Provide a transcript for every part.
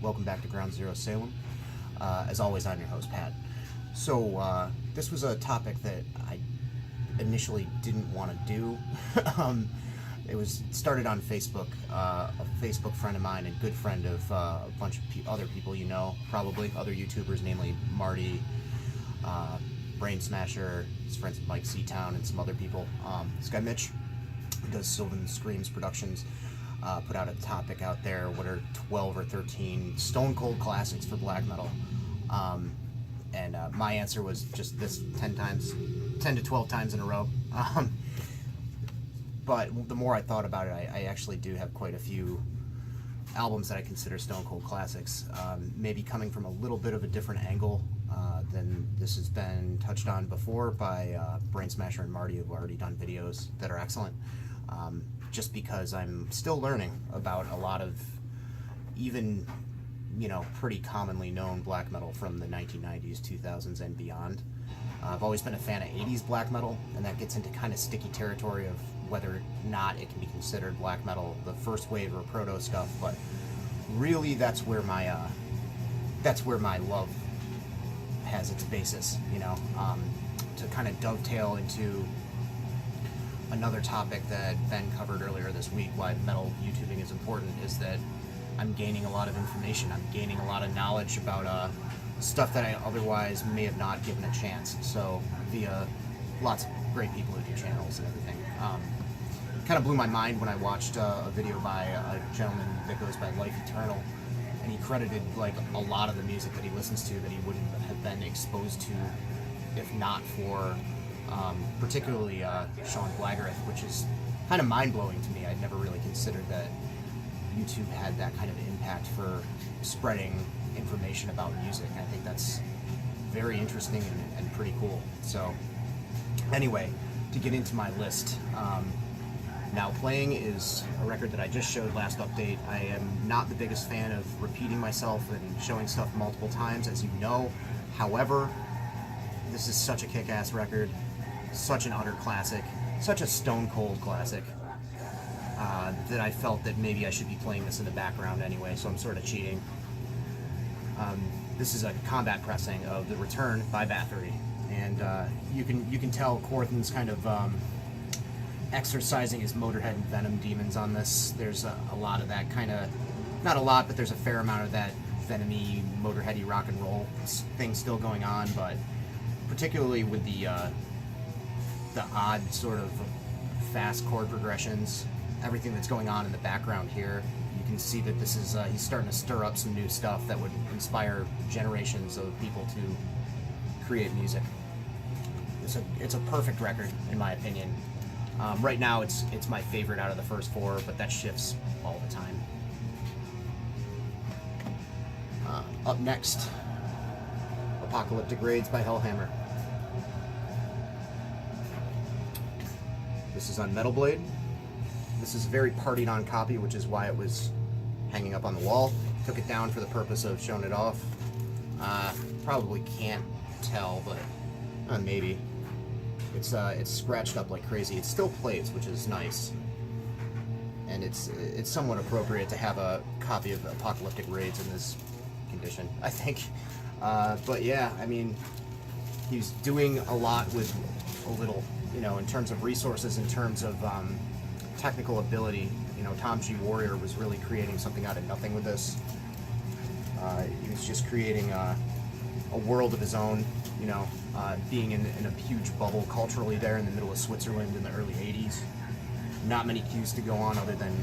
Welcome back to Ground Zero Salem. As always, I'm your host, Pat. So, this was a topic that I initially didn't want to do. It was started on Facebook. A Facebook friend of mine and good friend of a bunch of other people you know, probably other YouTubers, namely Marty, Brain Smasher, his friends Mike Seatown, and some other people. This guy Mitch, who does Sylvan Screams Productions, put out a topic out there. What are 12 or 13 stone cold classics for black metal? And my answer was just this 10 to 12 times in a row. But the more I thought about it, I actually do have quite a few albums that I consider stone cold classics. Maybe coming from a little bit of a different angle than this has been touched on before by Brain Smasher and Marty, who've already done videos that are excellent. Just because I'm still learning about a lot of even, pretty commonly known black metal from the 1990s, 2000s, and beyond. I've always been a fan of 80s black metal, and that gets into kind of sticky territory of whether or not it can be considered black metal, the first wave or proto stuff. But really, that's where my love has its basis. To kind of dovetail into another topic that Ben covered earlier this week, why metal YouTubing is important, is that I'm gaining a lot of information. I'm gaining a lot of knowledge about stuff that I otherwise may have not given a chance. So via lots of great people who do channels and everything. Kind of blew my mind when I watched a video by a gentleman that goes by Life Eternal, and he credited like a lot of the music that he listens to that he wouldn't have been exposed to if not for particularly Sean Blaggerith, which is kind of mind-blowing to me. I'd never really considered that YouTube had that kind of impact for spreading information about music. I think that's very interesting and pretty cool. So anyway, to get into my list, Now Playing is a record that I just showed last update. I am not the biggest fan of repeating myself and showing stuff multiple times, as you know. However, this is such a kick-ass record, such an utter classic, such a stone-cold classic, that I felt that maybe I should be playing this in the background anyway, so I'm sort of cheating. This is a combat pressing of The Return by Bathory, and you can tell Corthan's kind of exercising his Motorhead and Venom demons on this. There's a lot of that kind of, not a lot, but there's a fair amount of that Venom-y, Motorhead-y rock and roll thing still going on, but particularly with the odd sort of fast chord progressions, everything that's going on in the background here, you can see that this is he's starting to stir up some new stuff that would inspire generations of people to create music. It's a perfect record in my opinion. Right now it's my favorite out of the first four, but that shifts all the time. Up next, Apocalyptic Raids by Hellhammer. This is on Metal Blade. This is a very partied on copy, which is why it was hanging up on the wall. Took it down for the purpose of showing it off. Probably can't tell, but maybe. It's scratched up like crazy. It still plays, which is nice. And it's somewhat appropriate to have a copy of Apocalyptic Raids in this condition, I think. But yeah, I mean, he's doing a lot with a little, in terms of resources, in terms of technical ability. Tom G. Warrior was really creating something out of nothing with this. He was just creating a world of his own, being in a huge bubble culturally there in the middle of Switzerland in the early 80s. Not many cues to go on other than,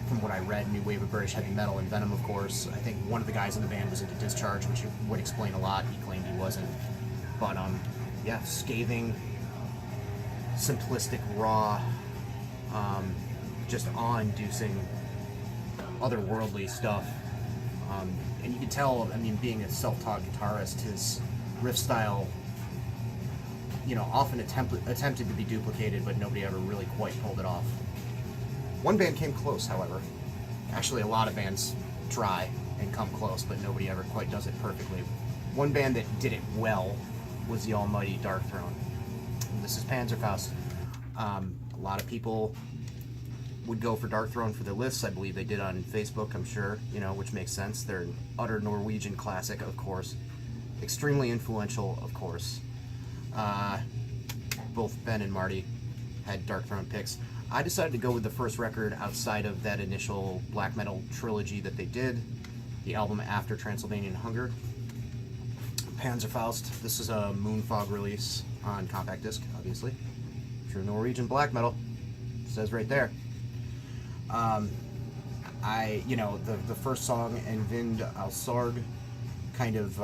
from what I read, new wave of British heavy metal and Venom, of course. I think one of the guys in the band was into Discharge, which would explain a lot. He claimed he wasn't. But, yeah, scathing, simplistic, raw, just awe-inducing, otherworldly stuff. And you can tell, being a self-taught guitarist, his riff style, often attempted to be duplicated, but nobody ever really quite pulled it off. One band came close, however. Actually, a lot of bands try and come close, but nobody ever quite does it perfectly. One band that did it well was the almighty Darkthrone. This is Panzerfaust. A lot of people would go for Dark Throne for their lists. I believe they did on Facebook, I'm sure, you know, which makes sense. They're an utter Norwegian classic, of course. Extremely influential, of course. Both Ben and Marty had Dark Throne picks. I decided to go with the first record outside of that initial black metal trilogy that they did, the album after Transylvanian Hunger, Panzerfaust. This is a Moonfog release on compact disc, obviously. True Norwegian black metal. It says right there. The first song, En Vind al Sorg, kind of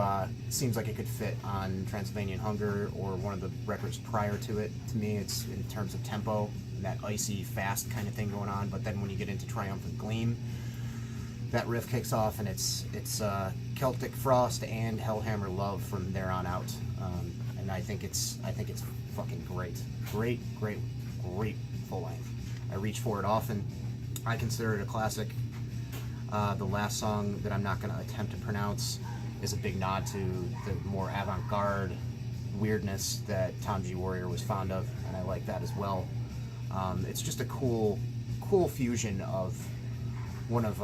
seems like it could fit on Transylvanian Hunger or one of the records prior to it. To me, it's in terms of tempo, that icy, fast kind of thing going on. But then when you get into Triumphant Gleam, that riff kicks off, and it's Celtic Frost and Hellhammer Love from there on out. And I think it's fucking great, great full length. I reach for it often. I consider it a classic. The last song that I'm not going to attempt to pronounce is a big nod to the more avant-garde weirdness that Tom G. Warrior was fond of, and I like that as well. It's just a cool fusion of one of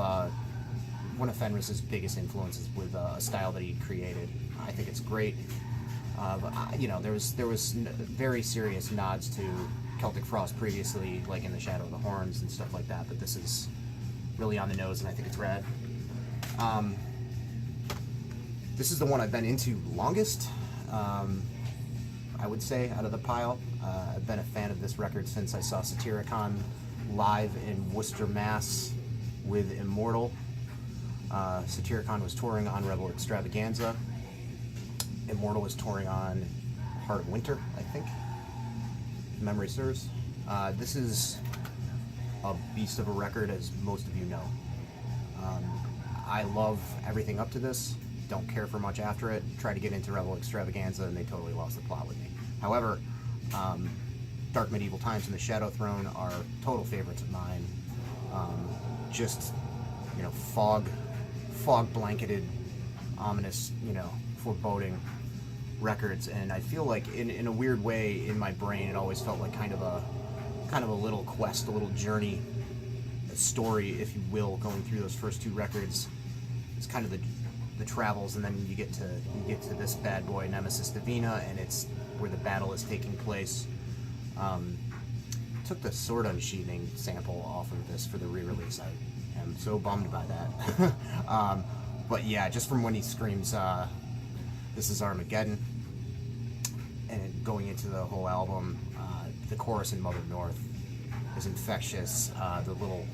Fenris's biggest influences with a style that he created. I think it's great. But there was very serious nods to Celtic Frost previously, like in The Shadow of the Horns and stuff like that, but this is really on the nose, and I think it's rad. This is the one I've been into longest, I would say, out of the pile. I've been a fan of this record since I saw Satyricon live in Worcester, Mass. with Immortal. Satyricon was touring on Rebel Extravaganza. Immortal was touring on Heart of Winter, I think, if memory serves. This is a beast of a record, as most of you know. I love everything up to this, don't care for much after it. Tried to get into Rebel Extravaganza and they totally lost the plot with me. However, Dark Medieval Times and the Shadow Throne are total favorites of mine. Just, you know, fog blanketed, ominous, you know, foreboding records, and I feel like in a weird way in my brain it always felt like kind of a little quest, a little journey, a story, if you will, going through those first two records. It's kind of the travels, and then you get to this bad boy, Nemesis Divina, and it's where the battle is taking place. Took the Sword Unsheathing sample off of this for the re-release. I am so bummed by that. But yeah, just from when he screams, "This is Armageddon," and going into the whole album, the chorus in Mother North is infectious. The little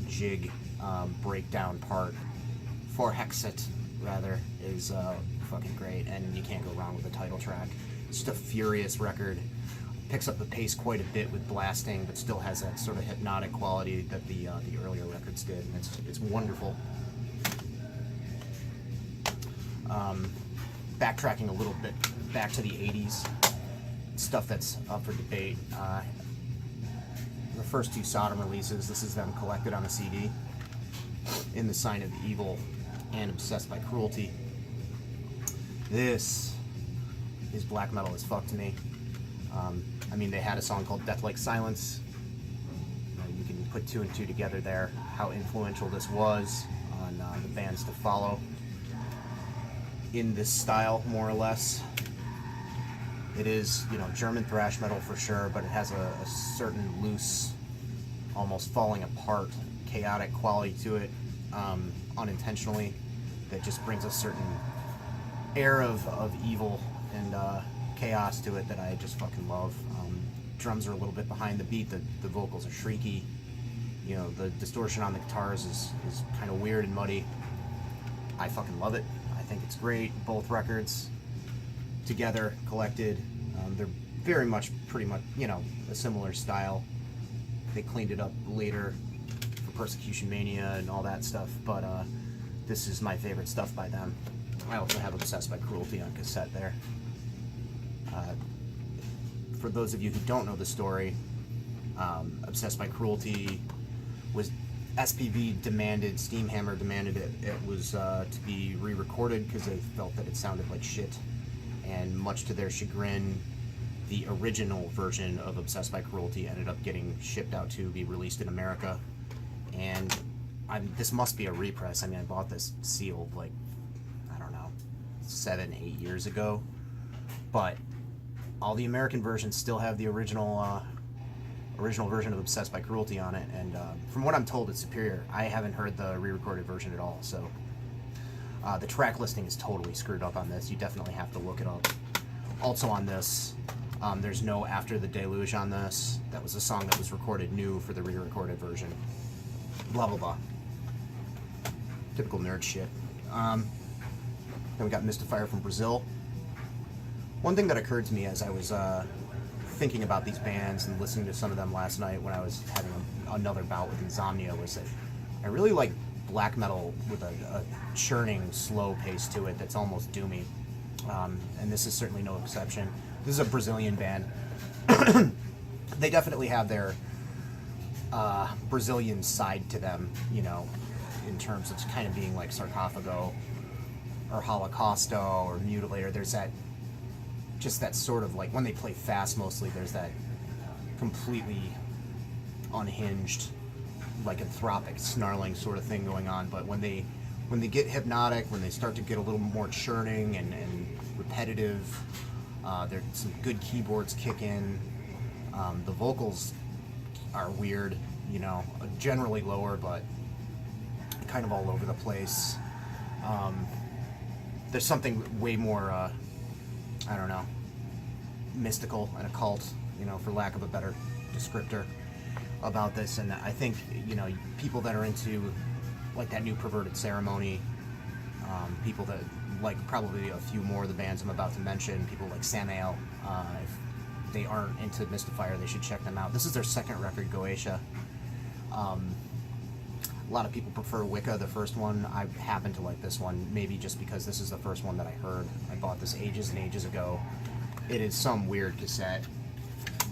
jig breakdown part, for Hexet rather, is fucking great, and you can't go wrong with the title track. It's just a furious record. Picks up the pace quite a bit with blasting, but still has that sort of hypnotic quality that the earlier records did, and it's wonderful. Backtracking a little bit back to the 80s, stuff that's up for debate. The first two Sodom releases, this is them collected on a CD, In the Sign of Evil and Obsessed by Cruelty. This is black metal as fuck to me. I mean, they had a song called Death Like Silence. You can put two and two together there, how influential this was on the bands to follow in this style, more or less. It is, you know, German thrash metal for sure, but it has a certain loose, almost falling apart, chaotic quality to it, unintentionally, that just brings a certain air of evil and chaos to it that I just fucking love. Drums are a little bit behind the beat, the vocals are shrieky, you know, the distortion on the guitars is kind of weird and muddy. I fucking love it. I think it's great. Both records together, collected, they're very much, pretty much, you know, a similar style. They cleaned it up later for Persecution Mania and all that stuff, but this is my favorite stuff by them. I also have Obsessed by Cruelty on cassette there. For those of you who don't know the story, Obsessed by Cruelty was SPV demanded, Steamhammer demanded it was to be re-recorded because they felt that it sounded like shit, and much to their chagrin, the original version of Obsessed by Cruelty ended up getting shipped out to be released in America, and this must be a repress. I mean, I bought this sealed like, I don't know, 7-8 years ago, but all the American versions still have the original version of Obsessed by Cruelty on it, and from what I'm told, it's superior. I haven't heard the re-recorded version at all, so the track listing is totally screwed up on this. You definitely have to look it up. Also on this, there's no After the Deluge on this. That was a song that was recorded new for the re-recorded version. Blah, blah, blah. Typical nerd shit. Then we got Mystifier from Brazil. One thing that occurred to me as I was thinking about these bands and listening to some of them last night when I was having another bout with insomnia was that I really like black metal with a churning, slow pace to it that's almost doomy. And this is certainly no exception. This is a Brazilian band. They definitely have their Brazilian side to them, you know, in terms of kind of being like Sarcophago or Holocausto or Mutilator. There's that, just that sort of like, when they play fast mostly, there's that completely unhinged, lycanthropic, snarling sort of thing going on. But when they get hypnotic, when they start to get a little more churning and repetitive, there's some good keyboards kick in. The vocals are weird, you know, generally lower, but kind of all over the place. There's something way more, I don't know, mystical and occult, you know, for lack of a better descriptor about this. And I think, you know, people that are into like that new Perverted Ceremony, people that like probably a few more of the bands I'm about to mention, people like Samael, if they aren't into Mystifier, they should check them out. This is their second record, Goetia. A lot of people prefer Wicca, the first one. I happen to like this one, maybe just because this is the first one that I heard. I bought this ages and ages ago. It is some weird cassette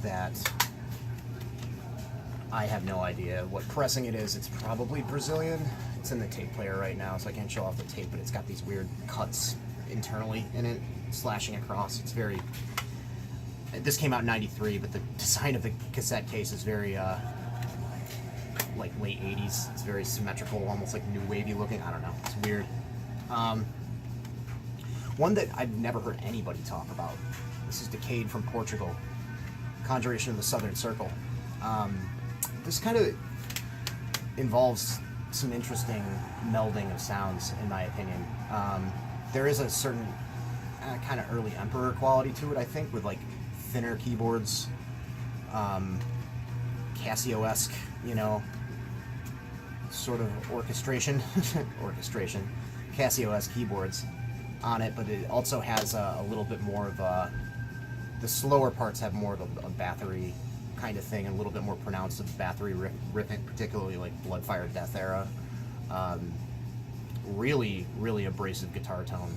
that I have no idea what pressing it is. It's probably Brazilian. It's in the tape player right now, so I can't show off the tape, but it's got these weird cuts internally in it, slashing across. It's very... This came out in '93, but the design of the cassette case is very, like late 80s. It's very symmetrical, almost like new wavy looking. I don't know. It's weird. One that I've never heard anybody talk about. This is Decade from Portugal. Conjuration of the Southern Circle. This kind of involves some interesting melding of sounds, in my opinion. There is a certain kind of early Emperor quality to it, I think, with like thinner keyboards, Casio-esque, you know, sort of orchestration, Casio-esque keyboards on it, but it also has a little bit more of the slower parts have more of a Bathory kind of thing, and a little bit more pronounced of Bathory riffing, particularly like Bloodfire Death era. Really, really abrasive guitar tone,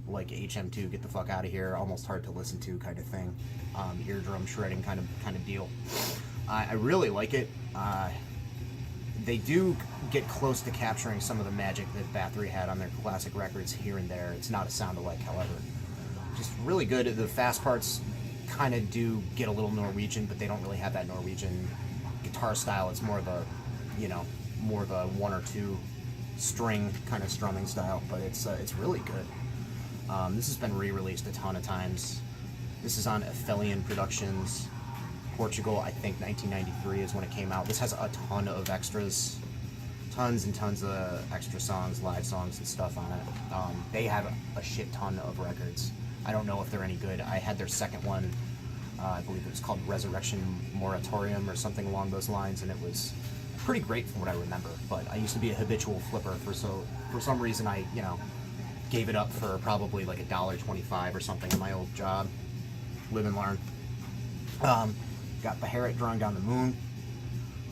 like HM2, get the fuck out of here, almost hard to listen to kind of thing. Eardrum shredding kind of deal. I really like it. They do get close to capturing some of the magic that Bathory had on their classic records here and there. It's not a sound-alike, however. Just really good. The fast parts kind of do get a little Norwegian, but they don't really have that Norwegian guitar style. It's more of a, you know, more of a one or two string kind of strumming style, but it's really good. This has been re-released a ton of times. This is on Aphelion Productions, Portugal. I think 1993 is when it came out. This has a ton of extras, tons and tons of extra songs, live songs and stuff on it. They have a shit ton of records. I don't know if they're any good. I had their second one, I believe it was called Resurrection Moratorium or something along those lines, and it was pretty great from what I remember. But I used to be a habitual flipper, for some reason I, you know, gave it up for probably like $1.25 or something in my old job. Live and learn. Got Beharit Drawing Down the Moon.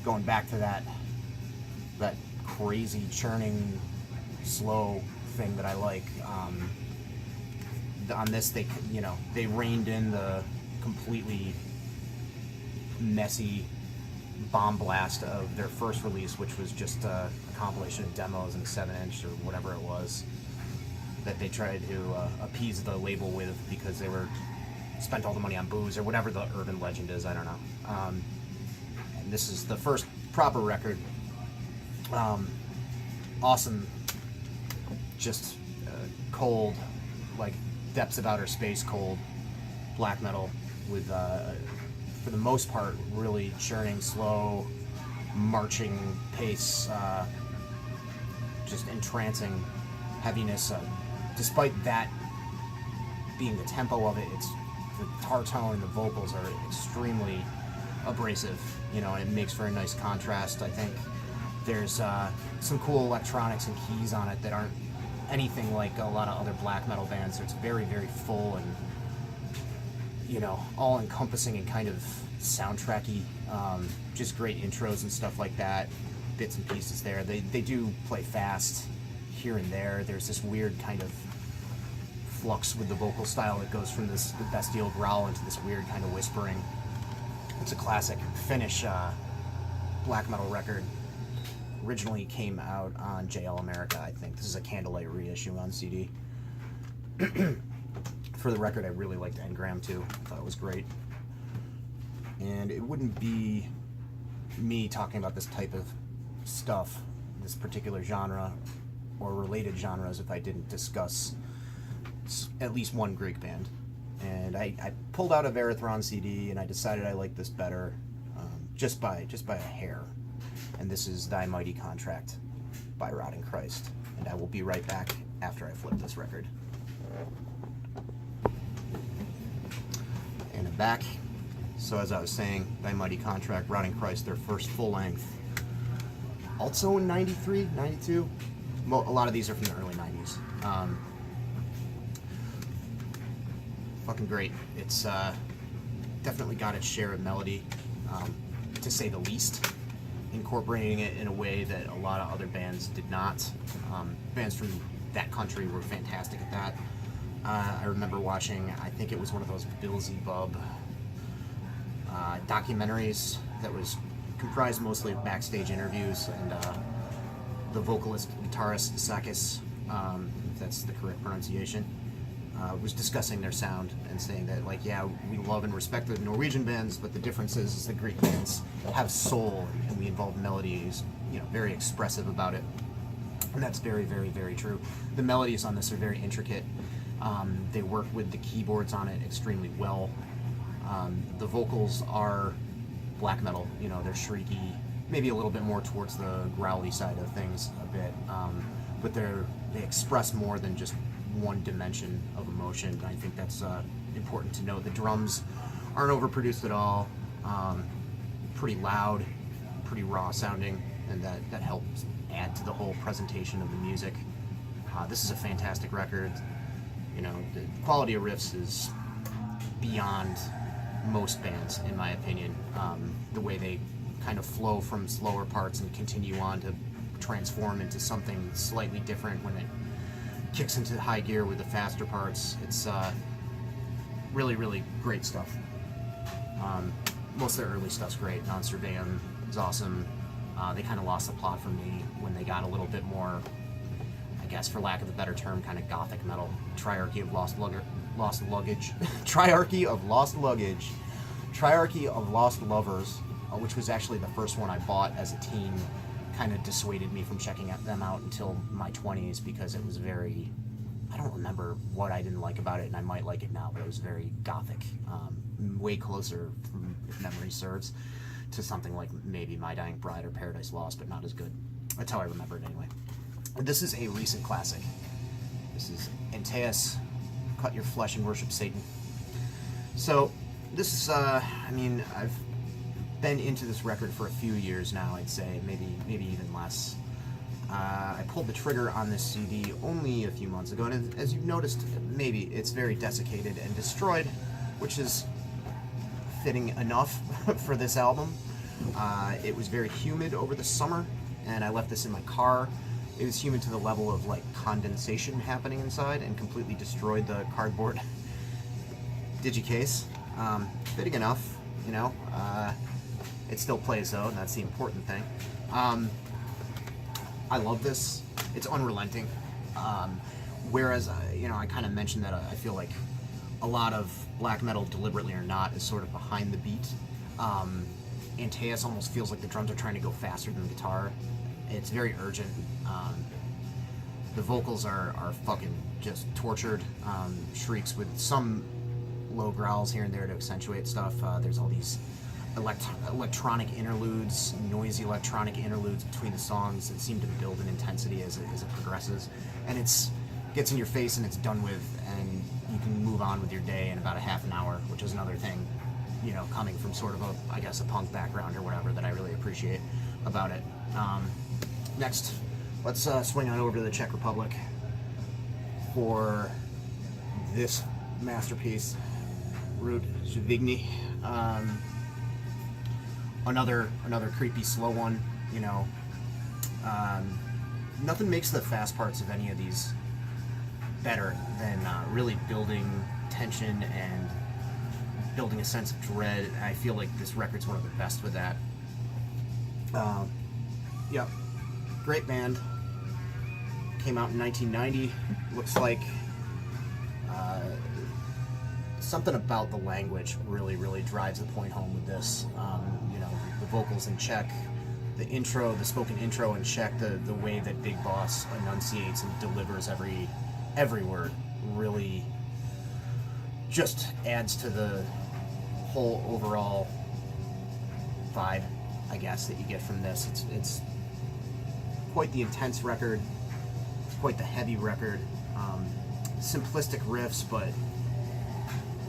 Going back to that crazy churning, slow thing that I like. On this, they reined in the completely messy bomb blast of their first release, which was just a compilation of demos and 7-inch or whatever it was that they tried to appease the label with, because they were spent all the money on booze or whatever the urban legend is. I don't know. And this is the first proper record. Awesome, just cold, like depths of outer space cold black metal with, for the most part, really churning, slow, marching pace, just entrancing heaviness. Despite that being the tempo of it, it's the guitar tone and the vocals are extremely abrasive, you know, and it makes for a nice contrast. I think there's some cool electronics and keys on it that aren't anything like a lot of other black metal bands. So it's very, very full and, you know, all-encompassing and kind of soundtracky. Just great intros and stuff like that, bits and pieces there. They do play fast here and there. There's this weird kind of flux with the vocal style that goes from this bestial growl into this weird kind of whispering. It's a classic Finnish black metal record. Originally came out on JL America, I think. This is a Candlelight reissue on CD. For the record, I really liked Engram too. I thought it was great. And it wouldn't be me talking about this type of stuff, this particular genre, or related genres, if I didn't discuss at least one Greek band. And I pulled out a Verathron CD, and I decided I liked this better, just by a hair. And this is Thy Mighty Contract by Rotting Christ. And I will be right back after I flip this record. And I'm back. So as I was saying, Thy Mighty Contract, Rotting Christ, their first full length. Also in 93, 92. Well, a lot of these are from the early 90s. Fucking great. It's definitely got its share of melody, to say the least. Incorporating it in a way that a lot of other bands did not. Bands from that country were fantastic at that. I remember watching, I think it was one of those Beelzebub documentaries that was comprised mostly of backstage interviews, and the vocalist, guitarist Sakis, if that's the correct pronunciation, was discussing their sound and saying that, like, yeah, we love and respect the Norwegian bands, but the difference is the Greek bands have soul and we involve melodies, you know, very expressive about it. And that's very, very, very true. The melodies on this are very intricate. They work with the keyboards on it extremely well. The vocals are black metal, you know, they're shrieky, maybe a little bit more towards the growly side of things a bit, but they express more than just one dimension of emotion. I think that's important to know. The drums aren't overproduced at all, pretty loud, pretty raw sounding, and that helps add to the whole presentation of the music. This is a fantastic record. You know, the quality of riffs is beyond most bands, in my opinion. The way they kind of flow from slower parts and continue on to transform into something slightly different when it kicks into high gear with the faster parts. It's really, really great stuff. Most of their early stuff's great. Non-Surveillum is awesome. They kind of lost the plot for me when they got a little bit more, I guess, for lack of a better term, kind of gothic metal. Triarchy of Lost Luggage. Triarchy of Lost Luggage. Triarchy of Lost Lovers, which was actually the first one I bought as a teen, kind of dissuaded me from checking them out until my 20s, because it was very, I don't remember what I didn't like about it, and I might like it now, but it was very gothic, way closer, if memory serves, to something like maybe My Dying Bride or Paradise Lost, but not as good. That's how I remember it anyway. This is a recent classic. This is Antaeus, Cut Your Flesh and Worship Satan. So this is, I mean, I've been into this record for a few years now, I'd say, maybe even less. I pulled the trigger on this CD only a few months ago, and as you've noticed, maybe it's very desiccated and destroyed, which is fitting enough for this album. It was very humid over the summer, and I left this in my car. It was humid to the level of like condensation happening inside, and completely destroyed the cardboard digicase. Fitting enough, you know. It still plays though, and that's the important thing. I love this. It's unrelenting. Whereas, you know, I kind of mentioned that I feel like a lot of black metal, deliberately or not, is sort of behind the beat. Antaeus almost feels like the drums are trying to go faster than the guitar. It's very urgent. The vocals are fucking just tortured. Shrieks with some low growls here and there to accentuate stuff. There's all these electronic interludes, noisy electronic interludes between the songs that seem to build in intensity as it progresses. And it's gets in your face and it's done with, and you can move on with your day in about a half an hour, which is another thing, you know, coming from sort of a punk background or whatever, that I really appreciate about it. Next, let's swing on over to the Czech Republic for this masterpiece, Root Živigny. Another creepy slow one, you know. Nothing makes the fast parts of any of these better than really building tension and building a sense of dread. I feel like this record's one of the best with that. Yep, great band. Came out in 1990. Looks like something about the language really drives the point home with this. You know, the vocals in Czech, the intro, the spoken intro in Czech, the way that Big Boss enunciates and delivers every word really just adds to the whole overall vibe, I guess, that you get from this. It's quite the intense record. It's quite the heavy record. Simplistic riffs, but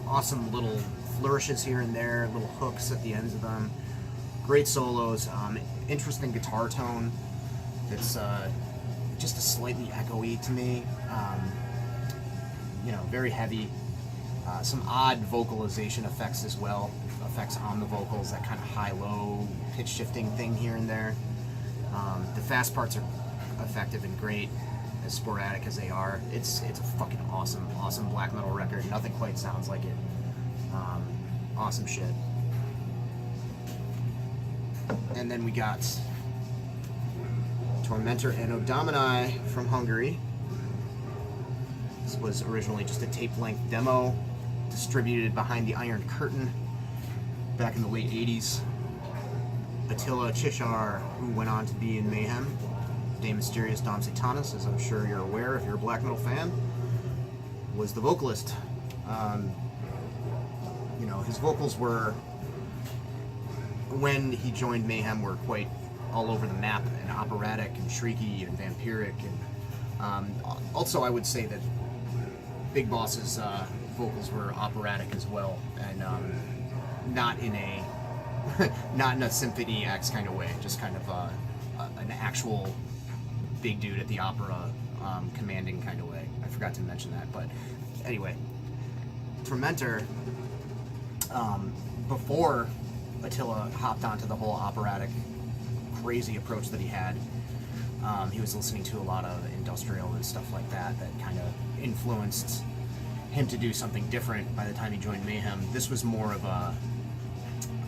awesome little flourishes here and there, little hooks at the ends of them. Great solos. Interesting guitar tone. It's just a slightly echoey to me. You know, very heavy. Some odd vocalization effects as well. Effects on the vocals, that kind of high-low pitch shifting thing here and there. The fast parts are effective and great, as sporadic as they are. It's a fucking awesome black metal record. Nothing quite sounds like it. Awesome shit. And then we got Tormentor and Odomini from Hungary. This was originally just a tape-length demo distributed behind the Iron Curtain back in the late 80s. Attila Chishar, who went on to be in Mayhem, De Mysterious Dom Satanas, as I'm sure you're aware if you're a black metal fan, was the vocalist. You know, his vocals were, when he joined Mayhem, were quite all over the map and operatic and shrieky and vampiric. And also, I would say that Big Boss's vocals were operatic as well, and not in a Symphony X kind of way, just kind of an actual big dude at the opera, commanding kind of way. I forgot to mention that, but anyway, Tormentor, before Attila hopped onto the whole operatic, crazy approach that he had, he was listening to a lot of industrial and stuff like that kind of influenced him to do something different by the time he joined Mayhem. This was more of a,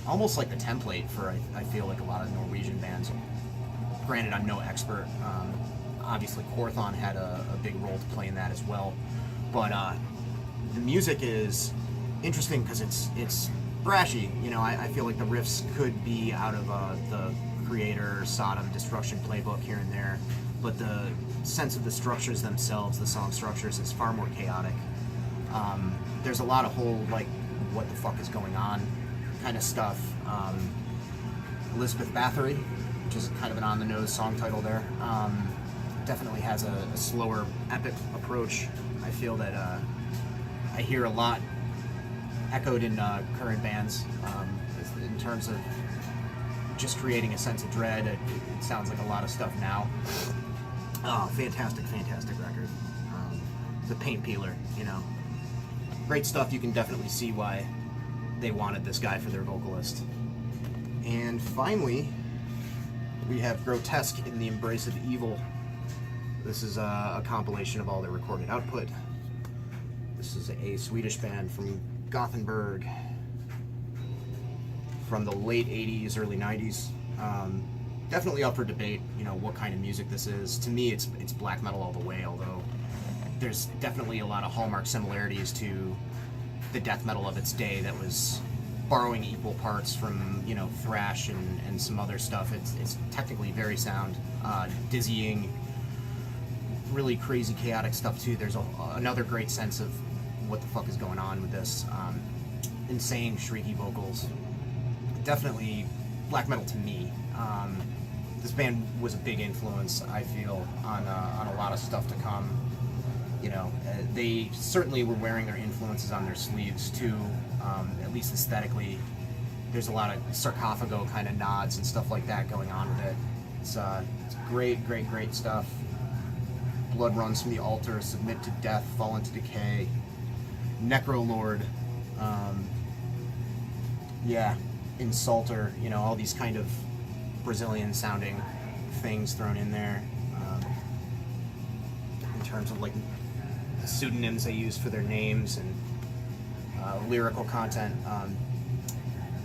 almost like the template for, I feel like, a lot of Norwegian bands. Granted, I'm no expert. Obviously, Korthon had a big role to play in that as well. But the music is interesting because it's thrashy. You know, I feel like the riffs could be out of the Creator, Sodom, Destruction playbook here and there, but the sense of the structures themselves, the song structures, is far more chaotic. There's a lot of whole, like, what the fuck is going on kind of stuff. Elizabeth Bathory, which is kind of an on-the-nose song title there, definitely has a slower, epic approach. I feel that I hear a lot echoed in current bands in terms of just creating a sense of dread. It sounds like a lot of stuff now. Oh, fantastic record. The paint peeler, you know. Great stuff. You can definitely see why they wanted this guy for their vocalist. And finally, we have Grotesque in the Embrace of Evil. This is a compilation of all their recorded output. This is a Swedish band from Gothenburg from the late 80s, early 90s. Definitely up for debate, you know, what kind of music this is. To me, it's black metal all the way, although there's definitely a lot of hallmark similarities to the death metal of its day that was borrowing equal parts from, you know, thrash and some other stuff. It's technically very sound, dizzying, really crazy, chaotic stuff too. There's another great sense of what the fuck is going on with this. Insane, shrieky vocals. Definitely black metal to me. This band was a big influence, I feel, on a lot of stuff to come. You know, they certainly were wearing their influences on their sleeves too, at least aesthetically. There's a lot of sarcophago kind of nods and stuff like that going on with it. It's great, great, great stuff. Blood runs from the altar, submit to death, fall into decay. Necrolord, yeah, Insulter, you know, all these kind of Brazilian sounding things thrown in there. In terms of like the pseudonyms they use for their names and lyrical content.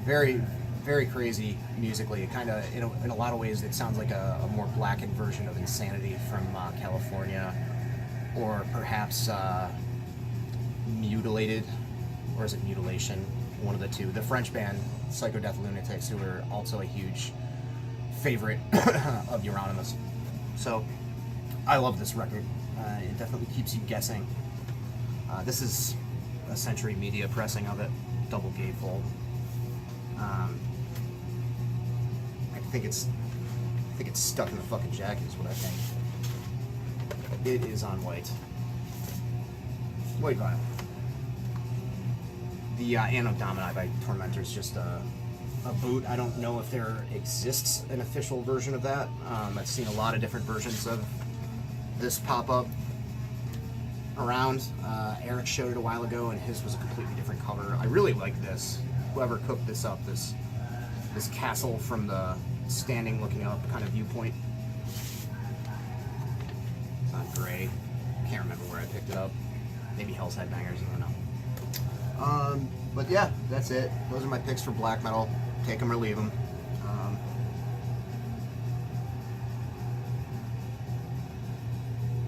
Very, very crazy musically. It kind of, in a lot of ways, it sounds like a more blackened version of Insanity from California, or perhaps Mutilated, or is it Mutilation? One of the two. The French band Psychodeath Lunatics, who are also a huge favorite of Euronymous. So I love this record. It definitely keeps you guessing. This is a Century Media pressing of it, double gatefold. I think it's stuck in the fucking jacket is what I think. It is on white vinyl. The Anno Domini by Tormentor is just a boot. I don't know if there exists an official version of that. I've seen a lot of different versions of this pop up around. Eric showed it a while ago, and his was a completely different cover. I really like this. Whoever cooked this up, this castle from the standing looking up kind of viewpoint. It's not gray. Can't remember where I picked it up. Maybe Hell's Headbangers, I don't know. But yeah, that's it. Those are my picks for black metal. Take them or leave them.